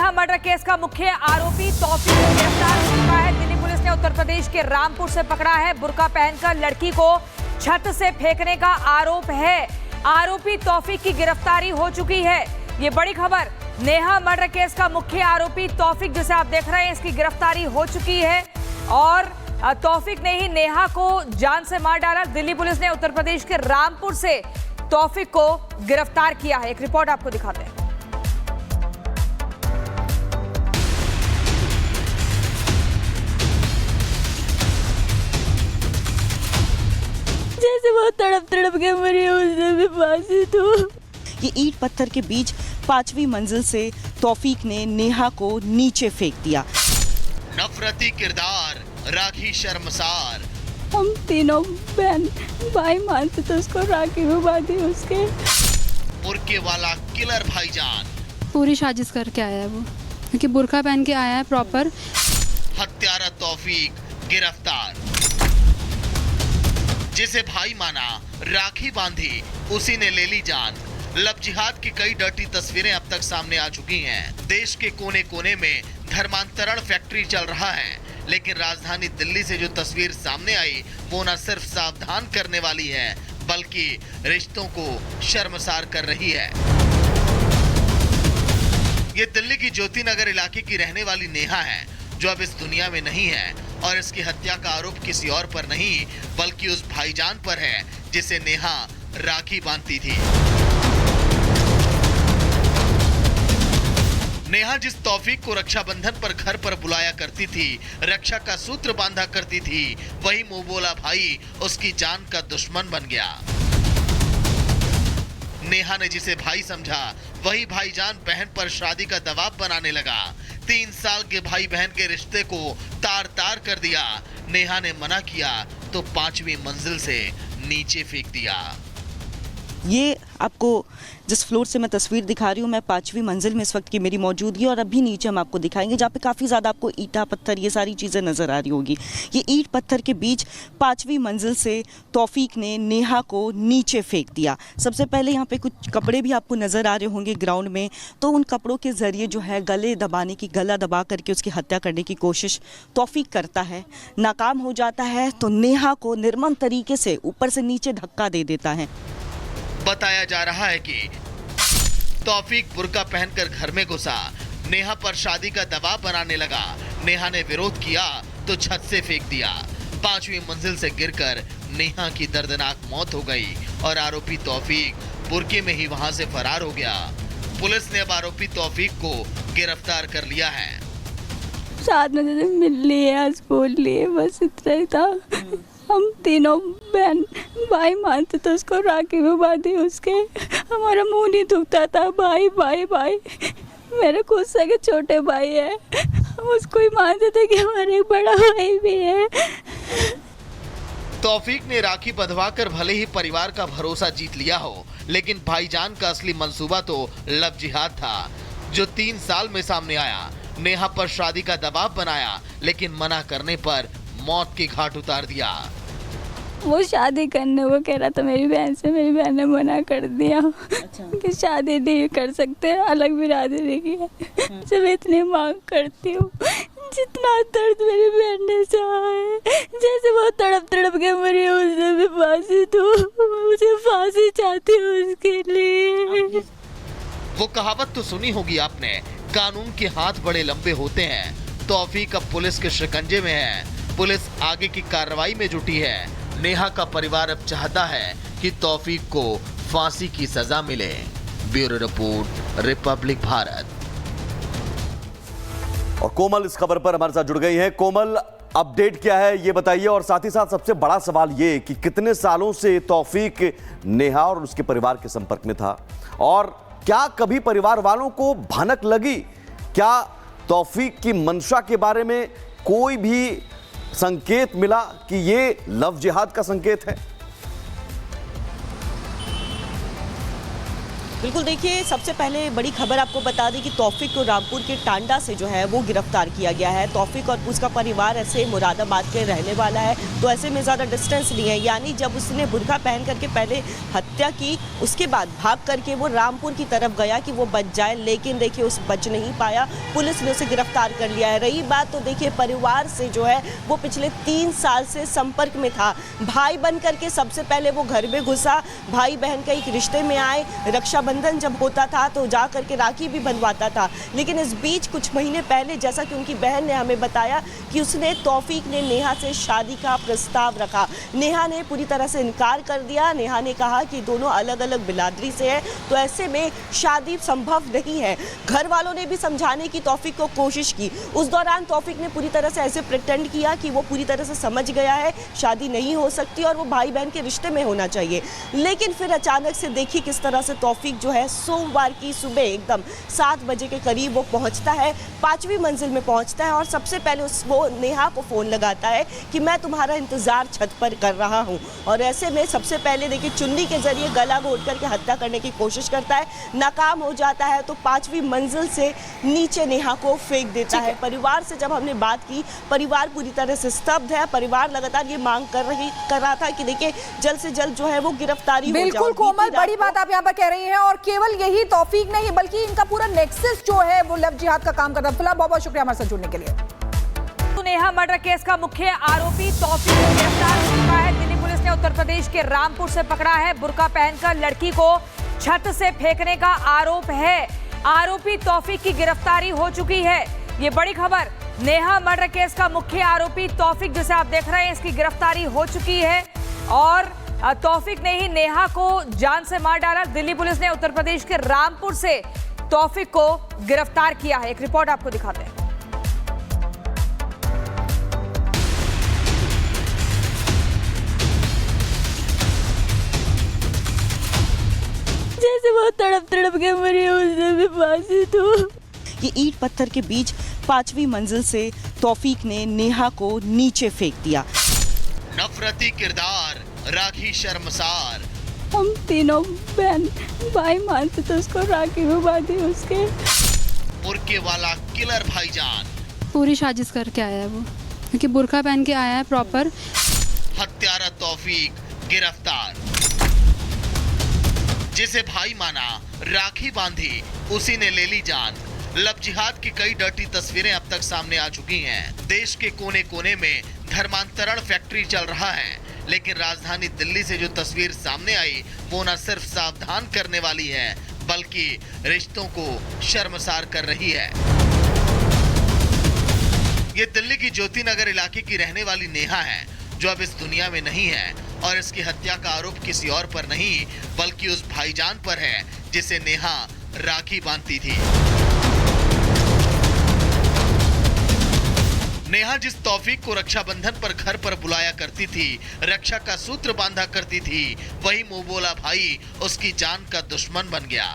Neha murder case का मुख्य आरोपी तौफीक को गिरफ्तार कर चुका है। दिल्ली पुलिस ने उत्तर प्रदेश के रामपुर से पकड़ा है। बुर्का पहनकर लड़की को छत से फेंकने का आरोप है। आरोपी तौफीक की गिरफ्तारी हो चुकी है। ये बड़ी खबर, नेहा मर्डर केस का मुख्य आरोपी तौफीक जिसे आप देख रहे हैं, इसकी गिरफ्तारी हो चुकी है और तौफीक ने ही नेहा को जान से मार डाला। दिल्ली पुलिस ने उत्तर प्रदेश के रामपुर से तौफीक को गिरफ्तार किया है। एक रिपोर्ट आपको दिखाते हैं। जैसे वो तड़प तड़प के मरी उसने भी फांसी दो। ये ईंट पत्थर के बीच 5वीं मंजिल से तौफीक ने नेहा को नीचे फेंक दिया। नफरती किरदार, राखी शर्मसार। हम तीनों बहन भाई मानते थे उसको, राखी में बांधी उसके। बुर्के वाला किलर भाईजान। पूरी साजिश करके आया है वो, क्योंकि बुर्का पहन के आया है प्रॉपर। हत्यारा तौफीक गिरफ्तार। जिसे भाई माना, राखी बांधी, उसी ने ले ली जान। लव जिहाद की कई डर्टी तस्वीरें अब तक सामने आ चुकी हैं। देश के कोने कोने में धर्मांतरण फैक्ट्री चल रहा है, लेकिन राजधानी दिल्ली से जो तस्वीर सामने आई वो न सिर्फ सावधान करने वाली है, बल्कि रिश्तों को शर्मसार कर रही है। ये दिल्ली की ज्योति नगर इलाके की रहने वाली नेहा है, जो अब इस दुनिया में नहीं है और इसकी हत्या का आरोप किसी और पर नहीं बल्कि उस भाईजान पर है जिसे नेहा राखी बांधती थी। नेहा जिस तौफीक को रक्षाबंधन पर घर पर बुलाया करती थी, रक्षा का सूत्र बांधा करती थी, वही मुंह बोला भाई उसकी जान का दुश्मन बन गया। नेहा ने जिसे भाई समझा, वही भाईजान बहन पर शादी का दबाव बनाने लगा। 3 साल के भाई बहन के रिश्ते को तार तार कर दिया। नेहा ने मना किया तो 5वीं मंजिल से नीचे फेंक दिया। ये आपको जिस फ्लोर से मैं तस्वीर दिखा रही हूँ, मैं 5वीं मंजिल में इस वक्त की मेरी मौजूदगी, और अभी नीचे हम आपको दिखाएंगे जहाँ पे काफ़ी ज़्यादा आपको ईंटा पत्थर ये सारी चीज़ें नज़र आ रही होगी। ये ईंट पत्थर के बीच 5वीं मंजिल से तौफीक ने नेहा को नीचे फेंक दिया। सबसे पहले यहाँ पे कुछ कपड़े भी आपको नज़र आ रहे होंगे ग्राउंड में, तो उन कपड़ों के ज़रिए जो है गला दबा करके उसकी हत्या करने की कोशिश तौफीक करता है। नाकाम हो जाता है तो नेहा को निर्मम तरीके से ऊपर से नीचे धक्का दे देता है। बताया जा रहा है कि तौफीक बुर्का पहनकर घर में घुसा, नेहा पर शादी का दबाव बनाने लगा। नेहा ने विरोध किया तो छत से फेंक दिया। 5वीं मंजिल से गिरकर नेहा की दर्दनाक मौत हो गई और आरोपी तौफीक बुर्के में ही वहां से फरार हो गया। पुलिस ने अब आरोपी तौफीक को गिरफ्तार कर लिया है। साथ में मिल लिए, आज बोल लिए, बस इतना ही था। हम तीनों बहन भाई मानते थे उसको, राखी में बांधी उसके। हमारा मुंह नहीं दुखता था, भाई भाई भाई। मेरे खुद से छोटे भाई है, हम उसको ही मानते थे कि हमारा एक बड़ा भाई भी है। तौफीक ने राखी बंधवाकर भले ही परिवार का भरोसा जीत लिया हो, लेकिन भाईजान का असली मंसूबा तो लव जिहाद था, जो 3 साल में सामने आया। नेहा पर शादी का दबाव बनाया, लेकिन मना करने पर मौत के घाट उतार दिया। वो शादी करने वो कह रहा था मेरी बहन से, मेरी बहन ने मना कर दिया। कि शादी नहीं कर सकते, अलग बिरादरी की है। सिर्फ इतनी मांग करती हूँ, जितना दर्द मेरी बहन ने सहा है, जैसे वो तड़प तड़प के मरी उसने भी फांसी दो। मुझे फांसी चाहती हूँ उसके लिए। वो कहावत तो सुनी होगी आपने, कानून के हाथ बड़े लंबे होते हैं। तौफीक अब पुलिस के शिकंजे में है। पुलिस आगे की कार्रवाई में जुटी है। नेहा का परिवार अब चाहता है कि तौफीक को फांसी की सजा मिले। Bureau report, Republic Bharat. और कोमल इस खबर पर हमारे साथ जुड़ गई हैं। कोमल, अपडेट क्या है ये बताइए, और साथ ही साथ सबसे बड़ा सवाल ये कि कितने सालों से तौफीक नेहा और उसके परिवार के संपर्क में था, और क्या कभी परिवार वालों को भनक लगी? क्या तौफीक की मंशा के बारे में कोई भी संकेत मिला कि ये लव जिहाद का संकेत है? बिल्कुल, देखिए सबसे पहले बड़ी खबर आपको बता दें कि तौफीक को रामपुर के टांडा से जो है वो गिरफ्तार किया गया है। तौफीक और उसका परिवार ऐसे मुरादाबाद के रहने वाला है, तो ऐसे में ज़्यादा डिस्टेंस नहीं है। यानी जब उसने बुर्का पहन करके पहले हत्या की, उसके बाद भाग करके वो रामपुर की तरफ गया कि वो बच जाए, लेकिन देखिए उस बच नहीं पाया। पुलिस ने उसे गिरफ्तार कर लिया है। रही बात तो देखिए परिवार से जो है वो पिछले 3 साल से संपर्क में था। भाई बन करके सबसे पहले वो घर में घुसा, भाई बहन का एक रिश्ते में आए, रक्षाबंधन जब होता था तो जा करके राखी भी बनवाता था। लेकिन इस बीच कुछ महीने पहले जैसा कि उनकी बहन ने हमें बताया कि उसने तौफीक ने नेहा से शादी का प्रस्ताव रखा। नेहा ने पूरी तरह से इनकार कर दिया। नेहा ने कहा कि दोनों अलग अलग बिरादरी से है, तो ऐसे में शादी संभव नहीं है। घर वालों ने भी समझाने की तौफीक को कोशिश की। उस दौरान तौफीक ने पूरी तरह से ऐसे प्रिटेंड किया कि वो पूरी तरह से समझ गया है शादी नहीं हो सकती और वो भाई बहन के रिश्ते में होना चाहिए। लेकिन फिर अचानक से देखिए किस तरह से तौफीक जो है सोमवार की सुबह एकदम 7 बजे के करीब वो पहुंचता है, 5वीं मंजिल में पहुंचता है और सबसे पहले वो नेहा को फ़ोन लगाता है कि मैं तुम्हारा इंतज़ार छत पर कर रहा हूं। और ऐसे में सबसे पहले देखिए चुन्नी के जरिए गला घोट करके हत्या करने की कोशिश करता है, नाकाम हो जाता है, तो 5वीं मंजिल से नीचे नेहा को फेंक देता है। परिवार से जब हमने बात की, परिवार पूरी तरह से स्तब्ध है। परिवार लगातार ये मांग कर रहा था कि देखिए जल्द से जल्द जो है वो गिरफ्तारी हो जाए। बिल्कुल कोमल, बड़ी बात आप यहाँ पर कह रही हैं। और केवल यही तौफीक नहीं बल्कि इनका पूरा नेक्सस जो है वो लव जिहाद का काम कर रहा है। फिलहाल बहुत बहुत शुक्रिया हमारे साथ जुड़ने के लिए। नेहा मर्डर केस का मुख्य आरोपी तौफीक को गिरफ्तार कर चुका है। दिल्ली पुलिस ने उत्तर प्रदेश के रामपुर से पकड़ा है। बुर्का पहनकर लड़की को छत से फेंकने का आरोप है। आरोपी तौफीक की गिरफ्तारी हो चुकी है। ये बड़ी खबर, नेहा मर्डर केस का मुख्य आरोपी तौफीक जिसे आप देख रहे हैं, इसकी गिरफ्तारी हो चुकी है। और तौफीक ने ही नेहा को जान से मार डाला। दिल्ली पुलिस ने उत्तर प्रदेश के रामपुर से तौफीक को गिरफ्तार किया है। एक रिपोर्ट आपको दिखाते हैं। जैसे वो तड़प तड़प के मरी उसने भी फांसी दो। ये ईंट पत्थर के बीच 5वीं मंजिल से तौफीक ने नेहा को नीचे फेंक दिया। नफरती किरदार, राखी शर्मसार। हम तीनों बहन भाई मानते थे उसको, राखी में बांधी उसके। बुर्के वाला किलर भाईजान, पूरी साजिश करके आया है वो, क्योंकि बुर्का पहन के आया है प्रॉपर। हत्यारा तौफीक गिरफ्तार। जिसे भाई माना, राखी बांधी, उसी ने ले ली जान। लव जिहाद की कई डर्टी तस्वीरें अब तक सामने आ चुकी हैं। देश के कोने कोने में धर्मांतरण फैक्ट्री चल रहा है, लेकिन राजधानी दिल्ली से जो तस्वीर सामने आई वो न सिर्फ सावधान करने वाली है बल्कि रिश्तों को शर्मसार कर रही है। ये दिल्ली की ज्योति नगर इलाके की रहने वाली नेहा है, जो अब इस दुनिया में नहीं है और इसकी हत्या का आरोप किसी और पर नहीं बल्कि उस भाईजान पर है जिसे नेहा राखी बांधती थी। नेहा जिस तौफीक को रक्षाबंधन पर घर पर बुलाया करती थी, रक्षा का सूत्र बांधा करती थी, वही मुंह बोला भाई उसकी जान का दुश्मन बन गया।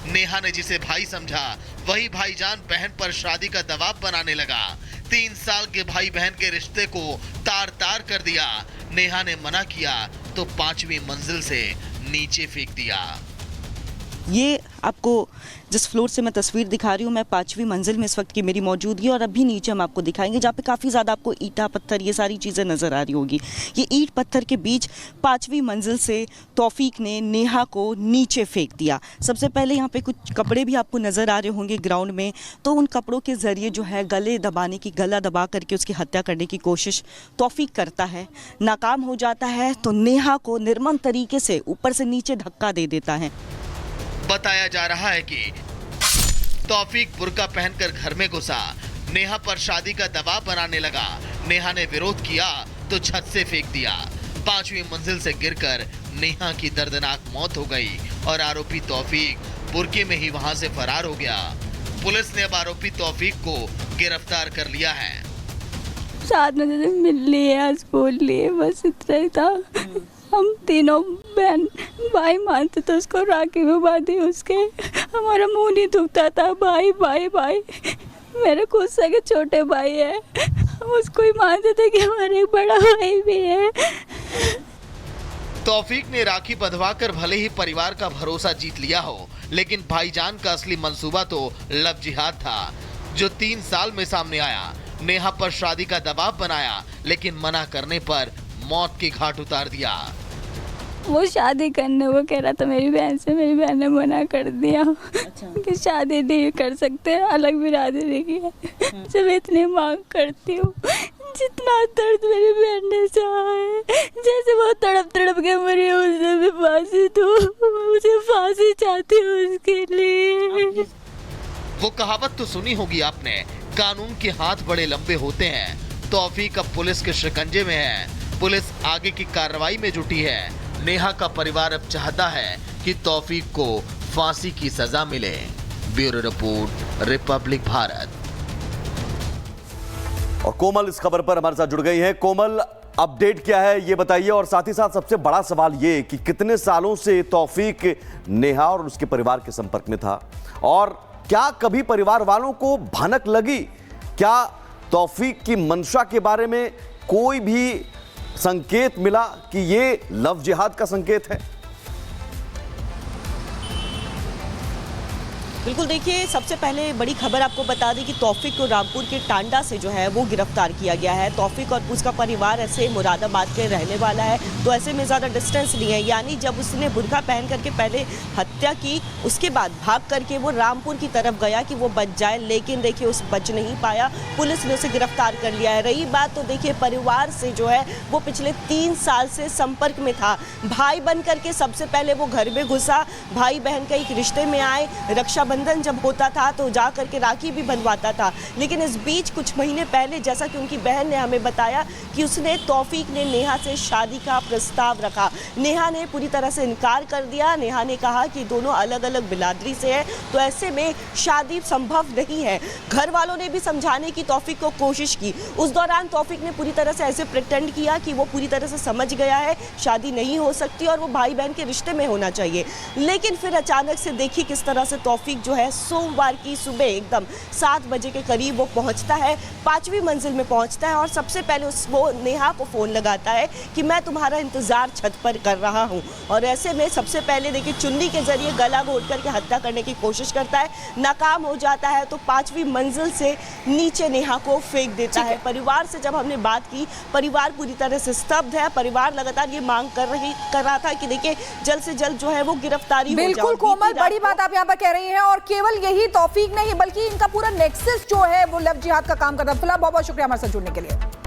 नेहा ने जिसे भाई समझा, वही भाईजान बहन पर शादी का दबाव बनाने लगा। 3 साल के भाई बहन के रिश्ते को तार तार कर दिया। नेहा ने मना किया तो 5वीं मंजिल से नीचे फेंक दिया। ये आपको जिस फ्लोर से मैं तस्वीर दिखा रही हूँ, मैं 5वीं मंजिल में इस वक्त की मेरी मौजूदगी, और अभी नीचे हम आपको दिखाएंगे जहाँ पे काफ़ी ज़्यादा आपको ईंटा पत्थर ये सारी चीज़ें नज़र आ रही होगी। ये ईंट पत्थर के बीच 5वीं मंजिल से तौफीक ने नेहा को नीचे फेंक दिया। सबसे पहले यहाँ पे कुछ कपड़े भी आपको नज़र आ रहे होंगे ग्राउंड में, तो उन कपड़ों के ज़रिए जो है गला दबा करके उसकी हत्या करने की कोशिश तौफीक करता है, नाकाम हो जाता है, तो नेहा को निर्मम तरीके से ऊपर से नीचे धक्का दे देता है। बताया जा रहा है कि तौफीक बुर्का पहनकर घर में घुसा, नेहा पर शादी का दबाव बनाने लगा। नेहा ने विरोध किया तो छत से फेंक दिया। 5वीं मंजिल से गिरकर नेहा की दर्दनाक मौत हो गई और आरोपी तौफीक बुर्के में ही वहां से फरार हो गया। पुलिस ने अब आरोपी तौफीक को गिरफ्तार कर लिया है। साथ में मिल लिए, आज बोल लिए, बस इतना ही था। हम तीनों बहन भाई मानते थे उसको, राखी में बांधी उसके। हमारा मुंह नहीं दुखता था, भाई भाई भाई। मेरे खुद से छोटे भाई है, हम उसको ही मानते थे कि हमारा एक बड़ा भाई भी है। तौफीक ने राखी बंधवाकर भले ही परिवार का भरोसा जीत लिया हो, लेकिन भाईजान का असली मंसूबा तो लव जिहाद था, जो 3 साल में सामने आया। नेहा पर शादी का दबाव बनाया, लेकिन मना करने पर मौत के घाट उतार दिया। वो शादी करने वो कह रहा था मेरी बहन से, मेरी बहन ने मना कर दिया कि शादी नहीं कर सकते, अलग बिरादरी की है। जब इतनी मांग करती हूँ, जितना दर्द मेरी बहन ने सहा है, जैसे वो तड़प तड़प के मरी, उसने भी फांसी दो, मुझे फांसी चाहती हूँ उसके लिए। वो कहावत तो सुनी होगी आपने, कानून के हाथ बड़े लंबे होते हैं। तौफीक अब पुलिस के शिकंजे में है, पुलिस आगे की कार्रवाई में जुटी है। नेहा का परिवार अब चाहता है कि तौफीक को फांसी की सजा मिले। Bureau report, Republic Bharat. और कोमल इस खबर पर हमारे साथ जुड़ गई हैं। कोमल, अपडेट क्या है ये बताइए, और साथ ही साथ सबसे बड़ा सवाल ये कि कितने सालों से तौफीक नेहा और उसके परिवार के संपर्क में था, और क्या कभी परिवार वालों को भनक लगी? क्या तौफीक की मंशा के बारे में कोई भी संकेत मिला कि ये लव जिहाद का संकेत है? बिल्कुल, देखिए सबसे पहले बड़ी खबर आपको बता दें कि तौफीक को रामपुर के टांडा से जो है वो गिरफ्तार किया गया है। तौफीक और उसका परिवार ऐसे मुरादाबाद के रहने वाला है, तो ऐसे में ज़्यादा डिस्टेंस नहीं है। यानी जब उसने बुर्का पहन करके पहले हत्या की, उसके बाद भाग करके वो रामपुर की तरफ गया कि वो बच जाए, लेकिन देखिए उस बच नहीं पाया, पुलिस ने उसे गिरफ्तार कर लिया है। रही बात तो देखिए परिवार से जो है वो पिछले 3 साल से संपर्क में था। भाई बन करके सबसे पहले वो घर में घुसा, भाई बहन का एक रिश्ते में आए, रक्षाबंधन जब होता था तो जा करके राखी भी बंधवाता था। लेकिन इस बीच कुछ महीने पहले जैसा कि उनकी बहन ने हमें बताया कि उसने तौफीक ने नेहा से शादी का प्रस्ताव रखा। नेहा ने पूरी तरह से इनकार कर दिया। नेहा ने कहा कि दोनों अलग अलग बिरादरी से है, तो ऐसे में शादी संभव नहीं है। घर वालों ने भी समझाने की तौफीक को कोशिश की। उस दौरान तौफीक ने पूरी तरह से ऐसे प्रिटेंड किया कि वो पूरी तरह से समझ गया है शादी नहीं हो सकती और वो भाई बहन के रिश्ते में होना चाहिए। लेकिन फिर अचानक से देखिए किस तरह से तौफीक जो है सोमवार की सुबह एकदम 7 बजे के करीब वो पहुंचता है, 5वीं मंजिल में पहुंचता है और सबसे पहले वो नेहा को फ़ोन लगाता है कि मैं तुम्हारा इंतज़ार छत पर कर रहा हूं। और ऐसे में सबसे पहले देखिए चुन्नी के जरिए गला घोट करके हत्या करने की कोशिश करता है, नाकाम हो जाता है, तो 5वीं मंजिल से नीचे नेहा को फेंक देता है। परिवार से जब हमने बात की, परिवार पूरी तरह से स्तब्ध है। परिवार लगातार ये मांग कर रहा था कि देखिए जल्द से जल्द जो है वो गिरफ्तारी हो जाए। बिल्कुल कोमल, बड़ी बात आप यहाँ पर कह रही हैं, और केवल यही तौफीक नहीं बल्कि इनका पूरा नेक्सस जो है वो लव जिहाद का काम कर रहा है। फिलहाल बहुत बहुत शुक्रिया हमारे साथ जुड़ने के लिए।